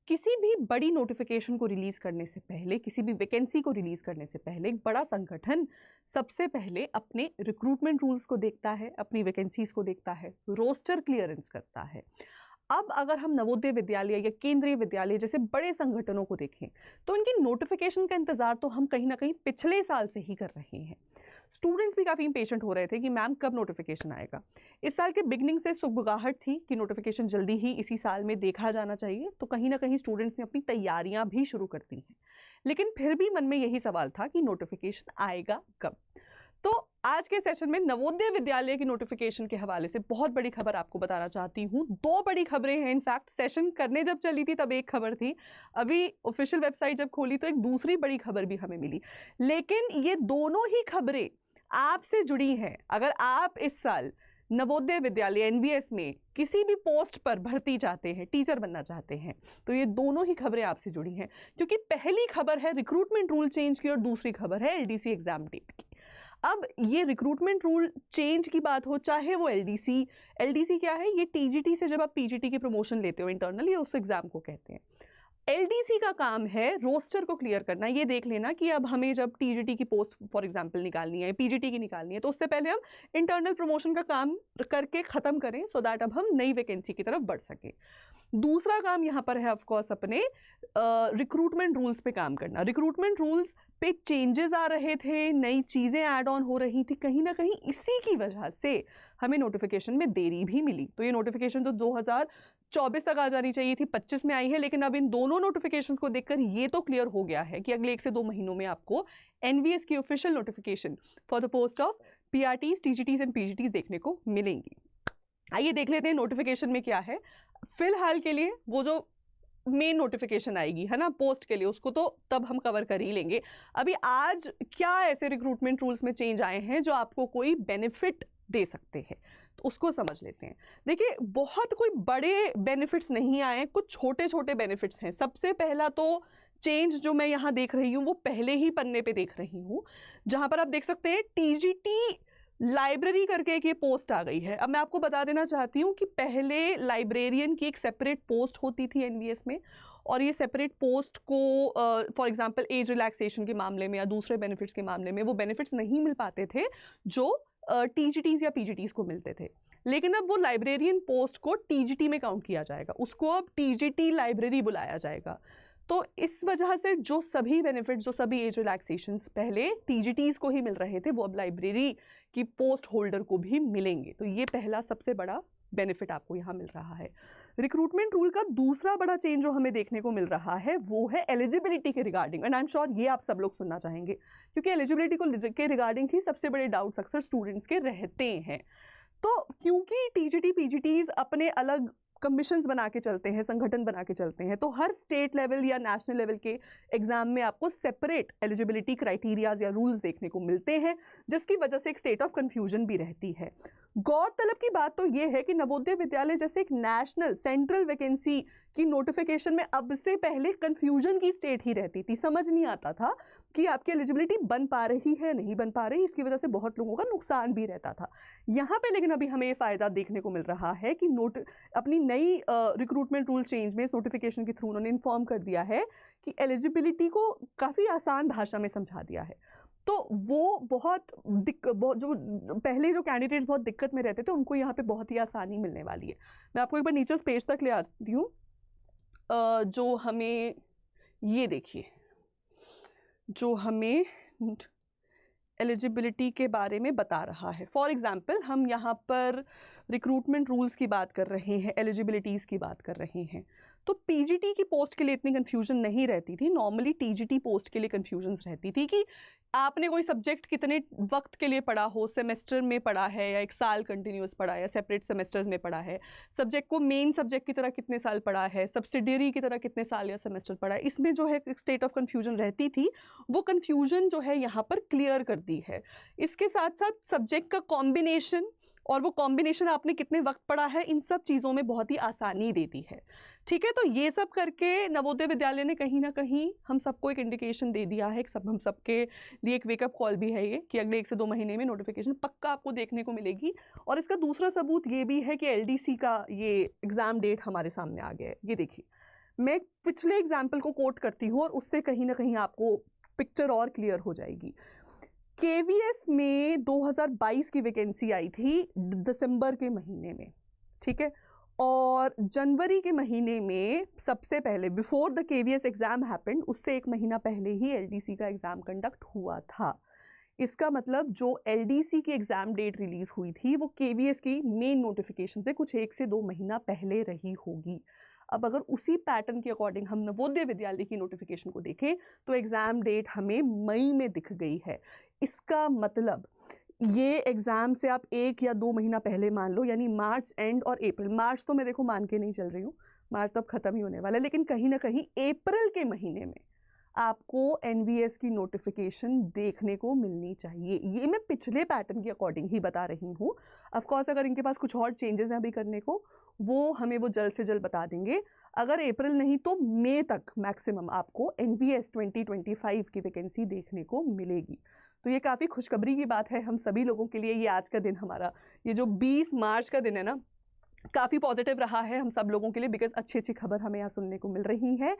किसी भी बड़ी नोटिफिकेशन को रिलीज करने से पहले, किसी भी वैकेंसी को रिलीज करने से पहले, एक बड़ा संगठन सबसे पहले अपने रिक्रूटमेंट रूल्स को देखता है, अपनी वैकेंसीज को देखता है, रोस्टर क्लियरेंस करता है। अब अगर हम नवोदय विद्यालय या केंद्रीय विद्यालय जैसे बड़े संगठनों को देखें तो इनकी नोटिफिकेशन का इंतजार तो हम कहीं ना कहीं पिछले साल से ही कर रहे हैं। स्टूडेंट्स भी काफ़ी इम्पेशेंट हो रहे थे कि मैम कब नोटिफिकेशन आएगा। इस साल के बिगनिंग से सुगबुगाहट थी कि नोटिफिकेशन जल्दी ही इसी साल में देखा जाना चाहिए, तो कहीं ना कहीं स्टूडेंट्स ने अपनी तैयारियां भी शुरू कर दी हैं। लेकिन फिर भी मन में यही सवाल था कि नोटिफिकेशन आएगा कब। तो आज के सेशन में नवोदय विद्यालय की नोटिफिकेशन के हवाले से बहुत बड़ी खबर आपको बताना चाहती हूँ। दो बड़ी खबरें हैं। इनफैक्ट सेशन करने जब चली थी तब एक खबर थी, अभी ऑफिशियल वेबसाइट जब खोली तो एक दूसरी बड़ी खबर भी हमें मिली। लेकिन ये दोनों ही खबरें आपसे जुड़ी हैं। अगर आप इस साल नवोदय विद्यालय एनवीएस में किसी भी पोस्ट पर भर्ती चाहते हैं, टीचर बनना चाहते हैं, तो ये दोनों ही खबरें आपसे जुड़ी हैं। क्योंकि पहली खबर है रिक्रूटमेंट रूल चेंज की और दूसरी खबर है एलडीसी एग्जाम डेट की। अब ये रिक्रूटमेंट रूल चेंज की बात हो, चाहे वो एलडीसी क्या है, ये टीजीटी से जब आप पीजीटी की प्रमोशन लेते हो इंटरनल, ये उस एग्जाम को कहते हैं। एलडीसी का काम है रोस्टर को क्लियर करना। ये देख लेना कि अब हमें जब टीजीटी की पोस्ट फॉर एग्जांपल निकालनी है, पीजीटी की निकालनी है, तो उससे पहले हम इंटरनल प्रमोशन का काम करके खत्म करें सो दैट अब हम नई वैकेंसी की तरफ बढ़ सके। दूसरा काम यहाँ पर है ऑफकोर्स अपने रिक्रूटमेंट रूल्स पे काम करना। रिक्रूटमेंट रूल्स पे चेंजेस आ रहे थे, नई चीज़ें ऐड ऑन हो रही थी, कहीं ना कहीं इसी की वजह से हमें नोटिफिकेशन में देरी भी मिली। तो ये नोटिफिकेशन तो 2024 तक आ जानी चाहिए थी, 25 में आई है, लेकिन अब इन दोनों नोटिफिकेशंस को देखकर ये तो क्लियर हो गया है कि अगले 1 से 2 महीनों में आपको एनवीएस की official notification for the post of PRTs, TGTs and PGTs देखने को मिलेंगी। आइए देख लेते हैं नोटिफिकेशन में क्या है। फिलहाल के लिए वो जो मेन नोटिफिकेशन आएगी है ना पोस्ट के लिए, उसको तो तब हम कवर कर ही लेंगे। अभी आज क्या ऐसे रिक्रूटमेंट रूल्स में चेंज आए हैं जो आपको कोई बेनिफिट दे सकते हैं, तो उसको समझ लेते हैं। देखिए, बहुत कोई बड़े बेनिफिट्स नहीं आए, कुछ छोटे छोटे बेनिफिट्स हैं। सबसे पहला तो चेंज जो मैं यहाँ देख रही हूँ वो पहले ही पन्ने पे देख रही हूँ, जहां पर आप देख सकते हैं टीजीटी लाइब्रेरी करके एक ये पोस्ट आ गई है। अब मैं आपको बता देना चाहती हूँ कि पहले लाइब्रेरियन की एक सेपरेट पोस्ट होती थी एनवीएस में, और ये सेपरेट पोस्ट को फॉर एग्जांपल एज रिलैक्सेशन के मामले में या दूसरे बेनिफिट्स के मामले में वो बेनिफिट्स नहीं मिल पाते थे जो टीजीटीज या पीजीटीज को मिलते थे। लेकिन अब वो लाइब्रेरियन पोस्ट को टीजीटी में काउंट किया जाएगा, उसको अब टीजीटी लाइब्रेरी बुलाया जाएगा। तो इस वजह से जो सभी बेनिफिट, जो सभी एज रिलैक्सेशंस पहले टीजीटीज को ही मिल रहे थे, वो अब लाइब्रेरी की पोस्ट होल्डर को भी मिलेंगे। तो ये पहला सबसे बड़ा बेनिफिट आपको यहाँ मिल रहा है। रिक्रूटमेंट रूल का दूसरा बड़ा चेंज जो हमें देखने को मिल रहा है वो है एलिजिबिलिटी के regarding. And I am sure ये आप सब लोग सुनना चाहेंगे, क्योंकि एलिजिबिलिटी को के रिगार्डिंग ही सबसे बड़े डाउट्स अक्सर स्टूडेंट्स के रहते हैं। तो क्योंकि टीजीटी पीजीटीज अपने अलग कमीशंस बना के चलते हैं, संगठन बना के चलते हैं, तो हर स्टेट लेवल या नेशनल लेवल के एग्जाम में आपको सेपरेट एलिजिबिलिटी क्राइटेरियाज या रूल्स देखने को मिलते हैं, जिसकी वजह से एक स्टेट ऑफ कंफ्यूजन भी रहती है। गौरतलब की बात तो यह है कि नवोदय विद्यालय जैसे एक नेशनल सेंट्रल वैकेंसी की नोटिफिकेशन में अब से पहले कंफ्यूजन की स्टेट ही रहती थी। समझ नहीं आता था कि आपकी एलिजिबिलिटी बन पा रही है, नहीं बन पा रही, इसकी वजह से बहुत लोगों का नुकसान भी रहता था। यहाँ पे लेकिन अभी हमें ये फायदा देखने को मिल रहा है कि अपनी नई रिक्रूटमेंट रूल चेंज में इस नोटिफिकेशन के थ्रू उन्होंने इन्फॉर्म कर दिया है कि एलिजिबिलिटी को काफ़ी आसान भाषा में समझा दिया है। तो वो बहुत जो पहले जो कैंडिडेट्स बहुत दिक्कत में रहते थे उनको यहाँ पे बहुत ही आसानी मिलने वाली है। मैं आपको एक बार नीचे पेज तक ले आती हूँ, जो हमें ये देखिए, जो हमें एलिजिबिलिटी के बारे में बता रहा है। फॉर एग्जाम्पल हम यहाँ पर रिक्रूटमेंट रूल्स की बात कर रहे हैं, एलिजिबिलिटीज़ की बात कर रहे हैं, तो पीजीटी की पोस्ट के लिए इतनी कन्फ्यूजन नहीं रहती थी। नॉर्मली टीजीटी पोस्ट के लिए कन्फ्यूजन रहती थी कि आपने कोई सब्जेक्ट कितने वक्त के लिए पढ़ा हो, सेमेस्टर में पढ़ा है या 1 साल कंटिन्यूस पढ़ा है या सेपरेट सेमेस्टर्स में पढ़ा है, सब्जेक्ट को मेन सब्जेक्ट की तरह कितने साल पढ़ा है, सब्सिडियरी की तरह कितने साल या सेमेस्टर पढ़ा है। इसमें जो है स्टेट ऑफ कन्फ्यूजन रहती थी, वो कन्फ्यूजन जो है यहाँ पर क्लियर कर दी है। इसके साथ साथ सब्जेक्ट का कॉम्बिनेशन और वो कॉम्बिनेशन आपने कितने वक्त पढ़ा है, इन सब चीज़ों में बहुत ही आसानी देती है। ठीक है, तो ये सब करके नवोदय विद्यालय ने कहीं ना कहीं हम सबको एक इंडिकेशन दे दिया है, हम सबके लिए एक वेकअप कॉल भी है ये कि अगले 1 से 2 महीने में नोटिफिकेशन पक्का आपको देखने को मिलेगी। और इसका दूसरा सबूत ये भी है कि एलडीसी का ये एग्ज़ाम डेट हमारे सामने आ गया है। ये देखिए, मैं पिछले एग्जाम्पल को कोट करती हूँ और उससे कहीं ना कहीं आपको पिक्चर और क्लियर हो जाएगी। केवीएस में 2022 की वैकेंसी आई थी दिसंबर के महीने में, ठीक है, और जनवरी के महीने में सबसे पहले before the KVS exam happened, उससे एक महीना पहले ही एलडीसी का एग्जाम कंडक्ट हुआ था। इसका मतलब जो एलडीसी की एग्जाम डेट रिलीज हुई थी वो केवीएस की मेन नोटिफिकेशन से कुछ 1 से 2 महीना पहले रही होगी। अब अगर उसी पैटर्न के अकॉर्डिंग हम नवोदय विद्यालय की नोटिफिकेशन को देखें तो एग्जाम डेट हमें मई में दिख गई है। इसका मतलब ये एग्जाम से आप 1 या 2 महीना पहले मान लो, यानी मार्च एंड और अप्रैल, मार्च तो मैं देखो मान के नहीं चल रही हूँ, मार्च तो अब खत्म ही होने वाला है, लेकिन कहीं ना कहीं अप्रैल के महीने में आपको एनवीएस की नोटिफिकेशन देखने को मिलनी चाहिए। ये मैं पिछले पैटर्न के अकॉर्डिंग ही बता रही हूँ। ऑफ कोर्स अगर इनके पास कुछ और चेंजेस हैं अभी करने को, वो हमें वो जल्द से जल्द बता देंगे। अगर अप्रैल नहीं तो मई तक मैक्सिमम आपको एनवीएस 2025 की वैकेंसी देखने को मिलेगी। तो ये काफ़ी खुशखबरी की बात है हम सभी लोगों के लिए। ये आज का दिन हमारा, ये जो 20 मार्च का दिन है ना, काफ़ी पॉजिटिव रहा है हम सब लोगों के लिए, बिकॉज अच्छी अच्छी खबर हमें यहाँ सुनने को मिल रही है।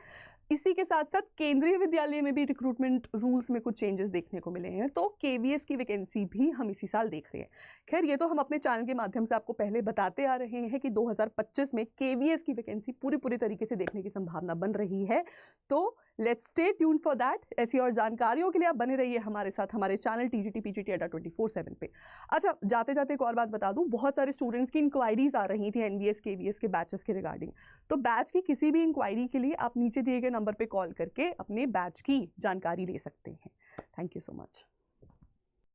इसी के साथ साथ केंद्रीय विद्यालय में भी रिक्रूटमेंट रूल्स में कुछ चेंजेस देखने को मिले हैं, तो केवीएस की वैकेंसी भी हम इसी साल देख रहे हैं। खैर ये तो हम अपने चैनल के माध्यम से आपको पहले बताते आ रहे हैं कि 2025 में केवीएस की वैकेंसी पूरी तरीके से देखने की संभावना बन रही है। तो let's stay tuned for that. ऐसी और जानकारियों के लिए आप बने रहिए हमारे साथ, हमारे चैनल टीजीटी पीजीटी अड्डा 24/7 पे। अच्छा, जाते जाते एक और बात बता दूं, बहुत सारे स्टूडेंट्स की इंक्वायरीज आ रही थी एनवीएस केवीएस के बैचेस के रिगार्डिंग। तो बैच की किसी भी इंक्वायरी के लिए आप नीचे दिए गए नंबर पे कॉल करके अपने बैच की जानकारी ले सकते हैं। Thank you so much.